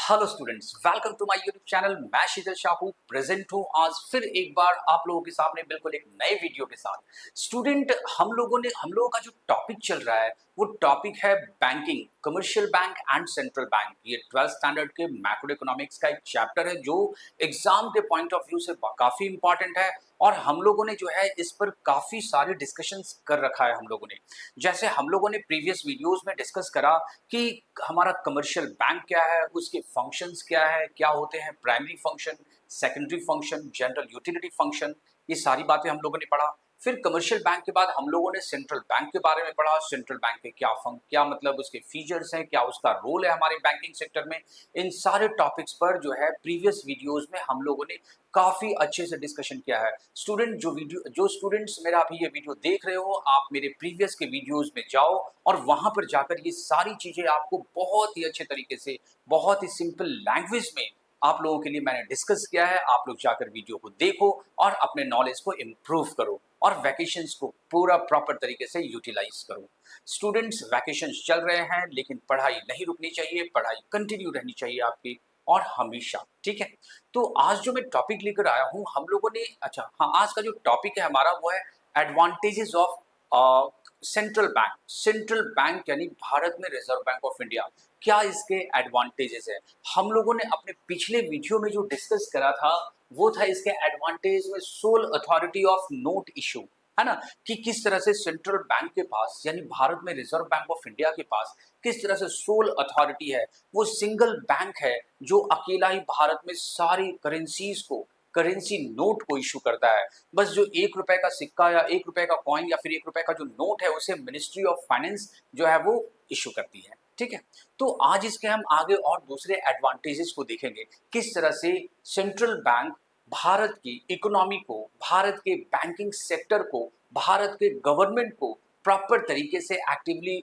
Hello students, welcome to my YouTube channel. मैं Sheetal Shahu present हूँ आज फिर एक बार आप लोगों के सामने बिल्कुल एक नए वीडियो के साथ। स्टूडेंट, हम लोगों का जो टॉपिक चल रहा है वो टॉपिक है banking, commercial bank and central bank. ये 12th स्टैंडर्ड के मैक्रो इकोनॉमिक्स का एक चैप्टर है जो एग्जाम के पॉइंट ऑफ व्यू से काफी इंपॉर्टेंट है। और हम लोगों ने जो है इस पर काफी सारे डिस्कशंस कर रखा है हम लोगों ने। जैसे हम लोगों ने प्रीवियस वीडियोस में डिस्कस करा कि हमारा कमर्शियल बैंक क्या है, उसके फंक्शंस क्या है, क्या होते हैं primary function, secondary function, general utility function, ये सारी बातें हम लोगों ने पढ़ा। फिर कमर्शियल बैंक के बाद हम लोगों ने सेंट्रल बैंक के बारे में पढ़ा। सेंट्रल बैंक के क्या मतलब उसके फीचर्स हैं, क्या उसका रोल है हमारे बैंकिंग सेक्टर में। इन सारे टॉपिक्स पर जो है प्रीवियस वीडियोस में हम लोगों ने काफी अच्छे से डिस्कशन किया है। जो स्टूडेंट्स मेरा अभी ये वीडियो देख रहे हो, आप मेरे प्रीवियस के वीडियोस में जाओ और वहां पर जाकर ये सारी चीजें आपको बहुत ही अच्छे तरीके से, बहुत ही सिंपल लैंग्वेज में आप लोगों के लिए मैंने डिस्कस किया है। आप लोग जाकर वीडियो को देखो और अपने नॉलेज को इम्प्रूव करो और वैकेशंस को पूरा प्रॉपर तरीके से यूटिलाइज करो। स्टूडेंट्स, वैकेशंस चल रहे हैं लेकिन पढ़ाई नहीं रुकनी चाहिए, पढ़ाई कंटिन्यू रहनी चाहिए आपकी और हमेशा, ठीक है। तो आज जो मैं टॉपिक लेकर आया हूं हम लोगों ने, अच्छा हाँ, आज का जो टॉपिक है हमारा वो है advantages of central bank. Central bank यानी भारत में रिजर्व बैंक ऑफ इंडिया, क्या इसके एडवांटेजेस है। हम लोगों ने अपने पिछले वीडियो में जो डिस्कस करा था वो था इसके एडवांटेज में soul authority of note issue, है ना, कि किस तरह से सेंट्रल बैंक के पास यानी भारत में रिजर्व बैंक ऑफ इंडिया के पास किस तरह से सोल अथॉरिटी है। वो सिंगल बैंक है जो अकेला ही भारत में सारी करेंसी नोट को इशू करता है। बस जो 1 रुपए का सिक्का या 1 रुपए का कॉइन या फिर 1 रुपए का जो नोट है उसे मिनिस्ट्री ऑफ फाइनेंस जो है वो इशू करती है, ठीक है। तो आज इसके हम आगे और दूसरे एडवांटेजेस को देखेंगे, किस तरह से सेंट्रल बैंक भारत की इकोनॉमी को, भारत के बैंकिंग सेक्टर को, भारत के गवर्नमेंट को प्रॉपर तरीके से एक्टिवली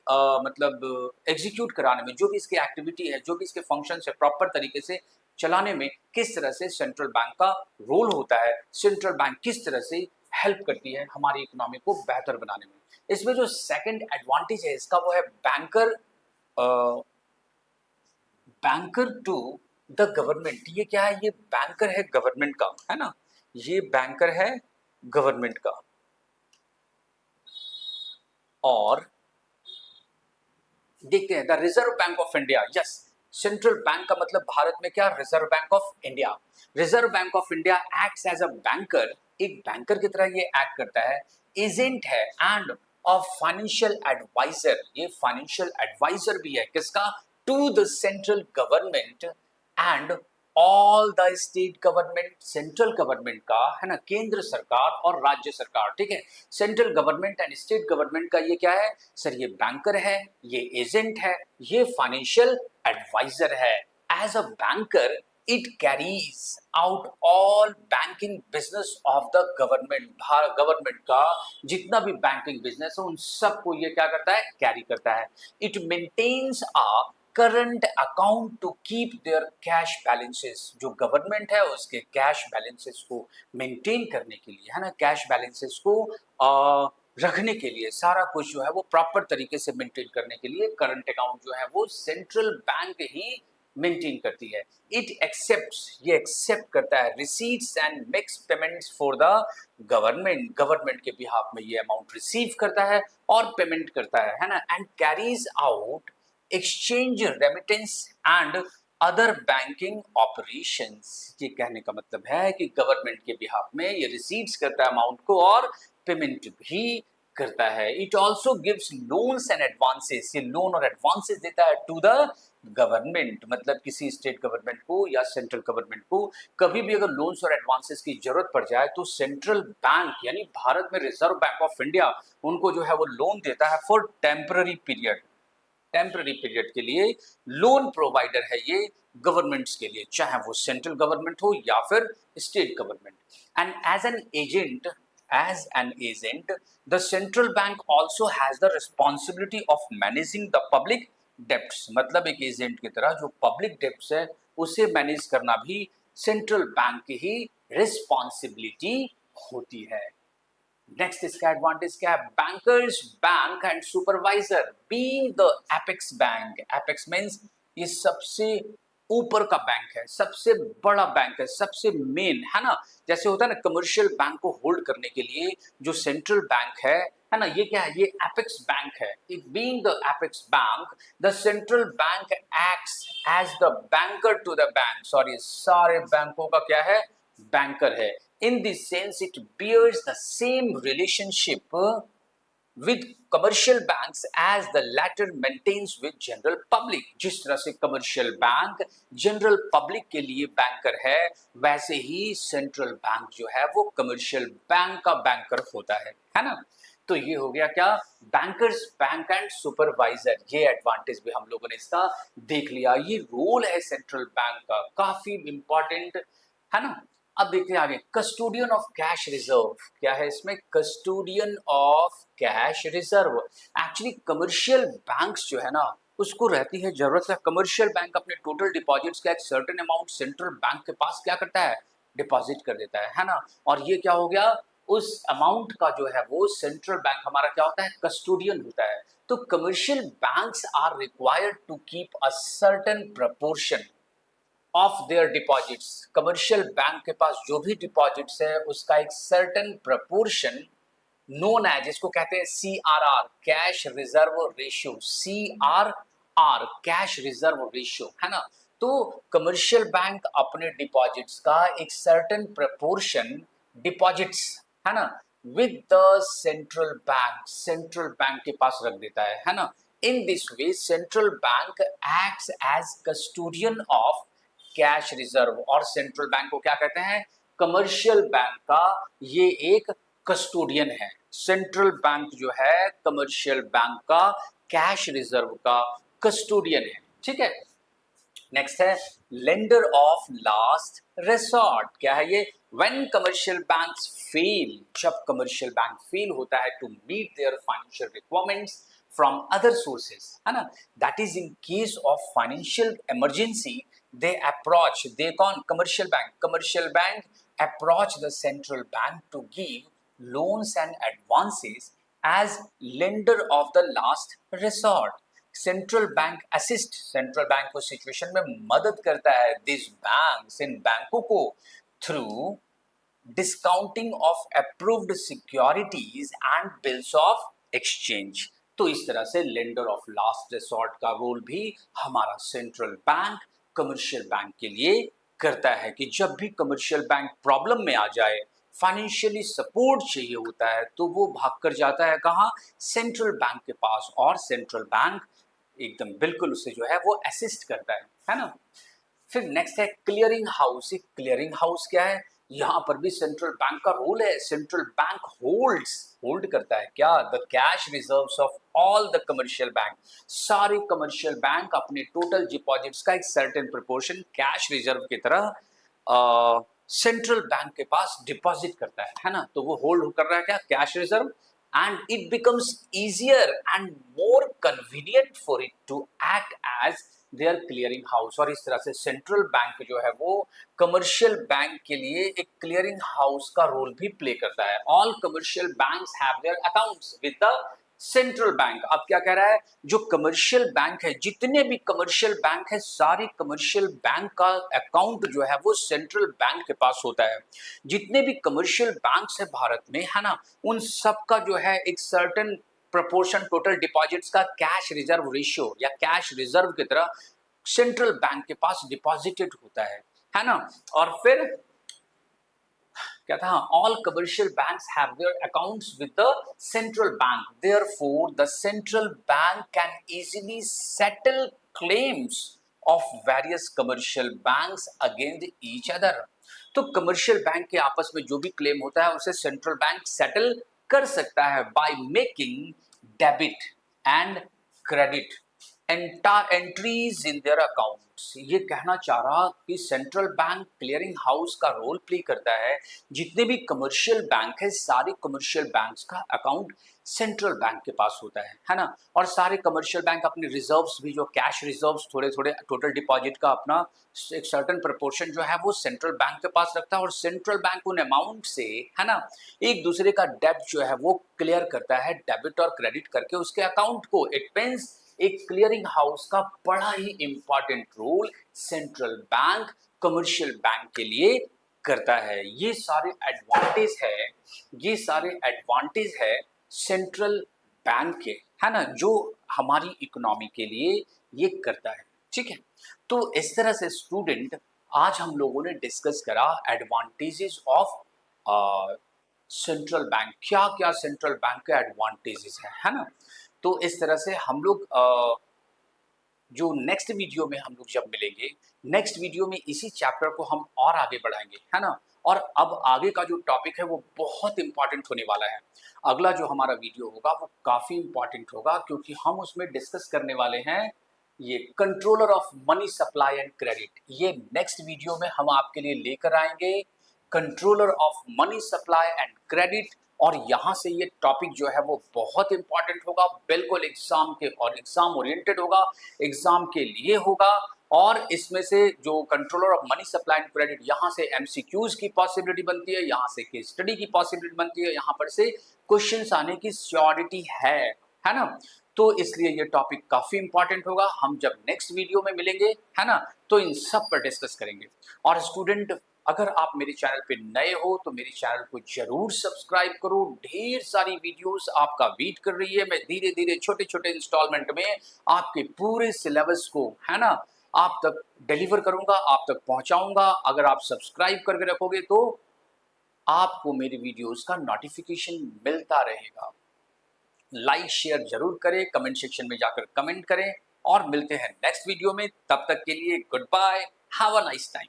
मतलब एग्जीक्यूट कराने में, जो भी इसकी एक्टिविटी है, जो भी इसके फंक्शन है, प्रॉपर तरीके से चलाने में किस तरह से सेंट्रल बैंक का रोल होता है, सेंट्रल बैंक किस तरह से हेल्प करती है हमारी इकोनॉमी को बेहतर बनाने में। इसमें जो सेकंड एडवांटेज है इसका वो है बैंकर टू द गवर्नमेंट। ये क्या है, ये बैंकर है गवर्नमेंट का, है ना, ये बैंकर है गवर्नमेंट का। और देखते हैं the reserve bank of India, yes, central bank का मतलब भारत में क्या, reserve bank of India. Reserve bank of India acts as a banker, एक बैंकर की तरह ये एक्ट करता है, एजेंट है एंड अ फाइनेंशियल एडवाइजर। ये फाइनेंशियल एडवाइजर भी है किसका, to the central government and all the state government. Central government का, है ना, केंद्र सरकार और राज्य सरकार, ठीक है। Central government and state government का ये क्या है सर, ये बैंकर है, ये एजेंट है, ये फाइनेंशियल एडवाइजर है। As a banker it carries out all banking business of the government. Government का जितना भी बैंकिंग बिजनेस है उन सबको ये क्या करता है, कैरी करता है। It maintains a current account to keep their cash balances. जो गवर्नमेंट है उसके कैश बैलेंसेस को मेंटेन करने के लिए, है ना, कैश बैलेंसेस को रखने के लिए, सारा कुछ जो है वो प्रॉपर तरीके से मेंटेन करने के लिए करंट अकाउंट जो है वो सेंट्रल बैंक ही मेंटेन करती है। इट एक्सेप्ट, ये एक्सेप्ट करता है receipts and makes payments for the government. Government के बिहाफ में ये अमाउंट रिसीव करता है और पेमेंट करता है ना, and carries out exchange, remittance and other banking operations. ये कहने का मतलब है कि गवर्नमेंट के बिहाफ में ये रिसीव्स करता है अमाउंट को और पेमेंट भी करता है। It also gives loans and advances, ये लोन और एडवांसेस देता है टू द गवर्नमेंट। मतलब किसी स्टेट गवर्नमेंट को या सेंट्रल गवर्नमेंट को कभी भी अगर लोन्स और एडवांसेस की जरूरत पड़ जाए तो सेंट्रल बैंक यानी भारत में रिजर्व बैंक ऑफ इंडिया उनको जो है वो लोन देता है for temporary period. Temporary period के लिए लोन प्रोवाइडर है ये गवर्नमेंट्स के लिए, चाहे वो सेंट्रल गवर्नमेंट हो या फिर state government. And as an agent the central bank also has the responsibility of managing the public debts. मतलब एक एजेंट की तरह जो पब्लिक डेप्ट्स है उसे मैनेज करना भी सेंट्रल बैंक की ही रिस्पॉन्सिबिलिटी होती है। नेक्स्ट इसका एडवांटेज क्या है, bankers bank and supervisor being the apex bank. Apex means ये सबसे ऊपर का बैंक है, सबसे बड़ा बैंक है, सबसे मेन है ना। जैसे होता है ना कमर्शियल बैंक को होल्ड करने के लिए जो सेंट्रल बैंक है ना, ये क्या है, ये एपेक्स बैंक है। It being the apex bank, the central bank acts as the banker to the bank, sorry सारे बैंकों का क्या है, बैंकर है। In this sense it bears the same relationship with commercial banks as the latter maintains with general public। जिस तरह से commercial bank general public के लिए बैंकर है, वैसे ही सेंट्रल बैंक जो है वो कमर्शियल बैंक का बैंकर होता है ना। तो ये हो गया क्या, बैंकर्स बैंक एंड सुपरवाइजर, ये एडवांटेज भी हम लोगों ने इसका देख लिया। ये रोल है सेंट्रल बैंक का, काफी इंपॉर्टेंट है ना। अब देखते हैं आगे, कस्टोडियन ऑफ कैश रिजर्व क्या है इसमें, custodian of cash reserve. Actually commercial banks जो है ना, उसको रहती है जरूरत है, कमर्शियल बैंक अपने टोटल डिपॉजिट्स का एक सर्टेन अमाउंट सेंट्रल बैंक के पास क्या करता है, डिपॉजिट कर देता है ना। और ये क्या हो गया, उस अमाउंट का जो है वो सेंट्रल बैंक हमारा क्या होता है, कस्टोडियन होता है। तो commercial banks are required to keep a certain proportion of their deposits. Commercial bank के पास जो भी डिपॉजिट्स है उसका एक सर्टेन प्रपोर्शन नोन एज, जिसको कहते हैं CRR, cash reserve ratio, CRR cash reserve ratio है ना। तो कमर्शियल बैंक अपने डिपॉजिट्स का एक सर्टेन प्रपोर्शन डिपॉजिट्स है ना विद द सेंट्रल बैंक के पास रख देता है ना। In this way central bank acts as custodian of cash reserve. और सेंट्रल बैंक को क्या कहते हैं, कमर्शियल बैंक का ये एक कस्टोडियन है। सेंट्रल बैंक जो है कमर्शियल बैंक का कैश रिजर्व का कस्टोडियन है, ठीक है। नेक्स्ट है लेंडर ऑफ लास्ट रिसॉर्ट, क्या है ये, व्हेन कमर्शियल बैंक्स फेल, जब कमर्शियल बैंक फेल होता है to meet their financial requirements from other sources है ना, that is in case of financial emergency, they approach, they कौन, commercial bank approach the central bank to give loans and advances as lender of the last resort। Central bank assist, central bank को situation में मदद करता है, this banks, इन बैंकों को, through discounting of approved securities and bills of exchange. तो इस तरह से लेंडर ऑफ लास्ट रिसॉर्ट का रोल भी हमारा सेंट्रल बैंक कमर्शियल बैंक के लिए करता है कि जब भी कमर्शियल बैंक प्रॉब्लम में आ जाए, फाइनेंशियली सपोर्ट चाहिए होता है, तो वो भाग कर जाता है कहाँ, सेंट्रल बैंक के पास, और सेंट्रल बैंक एकदम बिल्कुल उसे जो है वो असिस्ट करता है ना। फिर नेक्स्ट है क्लियरिंग हाउस। क्लियरिंग हाउस क्या है, यहाँ पर भी सेंट्रल बैंक का रोल है। सेंट्रल बैंक होल्ड करता है क्या, the cash reserves of all the commercial bank. सारे कमर्शियल बैंक अपने टोटल डिपॉजिट्स का एक सर्टेन प्रोपोर्शन कैश रिजर्व की तरह सेंट्रल बैंक के पास डिपॉजिट करता है ना। तो वो होल्ड कर रहा है क्या, cash reserve, and it becomes easier and more convenient for it to act as their clearing house। और इस तरह से सेंट्रल बैंक जो है वो कमर्शियल बैंक के लिए एक क्लियरिंग हाउस का रोल भी प्ले करता है। All commercial banks have their accounts with the central bank. अब क्या कह रहा है, जो कमर्शियल बैंक है, जितने भी कमर्शियल बैंक है, सारे कमर्शियल बैंक का अकाउंट जो है वो सेंट्रल बैंक के पास होता है। जितने भी कमर्शियल बैंक्स है भारत में है ना, उन सब का जो है एक सर्टेन प्रपोर्शन टोटल डिपॉजिट्स का कैश रिजर्व रेशियो या कैश रिजर्व की तरह सेंट्रल बैंक के पास डिपॉजिटेड होता है ना। और फिर क्या था, all commercial banks have their accounts with the central bank, therefore the central bank can easily settle claims of various commercial banks against each other. तो कमर्शियल बैंक के आपस में जो भी क्लेम होता है उसे सेंट्रल बैंक सेटल कर सकता है by making debit and credit entries in their accounts. ये कहना चाह रहा कि सेंट्रल बैंक क्लियरिंग हाउस का रोल प्ले करता है। जितने भी कमर्शियल बैंक है, सारे कमर्शियल बैंक्स का अकाउंट सेंट्रल बैंक के पास होता है ना। और सारे कमर्शियल बैंक अपने रिजर्व्स भी, जो कैश रिजर्व्स थोड़े थोड़े टोटल डिपॉजिट का अपना एक सर्टेन प्रोपोर्शन जो है वो सेंट्रल बैंक के पास रखता है, और सेंट्रल बैंक उन अमाउंट से है ना एक दूसरे का डेब्ट जो है वो क्लियर करता है, डेबिट और क्रेडिट करके उसके अकाउंट को। इट मींस एक क्लियरिंग हाउस का बड़ा ही important role central bank commercial bank के लिए करता है। ये सारे एडवांटेज है सेंट्रल बैंक के, है ना, जो हमारी इकोनॉमी के लिए ये करता है। ठीक है, तो इस तरह से स्टूडेंट आज हम लोगों ने डिस्कस करा एडवांटेजेस ऑफ सेंट्रल बैंक, क्या क्या सेंट्रल बैंक के एडवांटेजेस है ना। तो इस तरह से हम लोग जो नेक्स्ट वीडियो में हम लोग जब मिलेंगे, नेक्स्ट वीडियो में इसी चैप्टर को हम और आगे बढ़ाएंगे, है ना। और अब आगे का जो टॉपिक है वो बहुत इंपॉर्टेंट होने वाला है। अगला जो हमारा वीडियो होगा वो काफ़ी इंपॉर्टेंट होगा, क्योंकि हम उसमें डिस्कस करने वाले हैं ये controller of money supply and credit. ये नेक्स्ट वीडियो में हम आपके लिए लेकर आएंगे controller of money supply and credit. और यहाँ से ये टॉपिक जो है वो बहुत इंपॉर्टेंट होगा, बिल्कुल एग्जाम के और एग्जाम ओरिएंटेड होगा, एग्जाम के लिए होगा। और इसमें से जो controller of money supply and credit, यहाँ से एमसीक्यूज की पॉसिबिलिटी बनती है, यहाँ से केस स्टडी की पॉसिबिलिटी बनती है, यहाँ पर से क्वेश्चंस आने की श्योरिटी है ना। तो इसलिए ये टॉपिक काफी इंपॉर्टेंट होगा। हम जब नेक्स्ट वीडियो में मिलेंगे, है ना, तो इन सब पर डिस्कस करेंगे। और स्टूडेंट, अगर आप मेरे चैनल पे नए हो तो मेरे चैनल को जरूर सब्सक्राइब करो। ढेर सारी वीडियोस आपका वेट कर रही है। मैं धीरे धीरे छोटे छोटे इंस्टॉलमेंट में आपके पूरे सिलेबस को, है ना, आप तक डिलीवर करूंगा, आप तक पहुंचाऊंगा। अगर आप सब्सक्राइब करके रखोगे तो आपको मेरी वीडियोस का नोटिफिकेशन मिलता रहेगा। लाइक शेयर जरूर करें, कमेंट सेक्शन में जाकर कमेंट करें, और मिलते हैं नेक्स्ट वीडियो में। तब तक के लिए goodbye, have a nice time.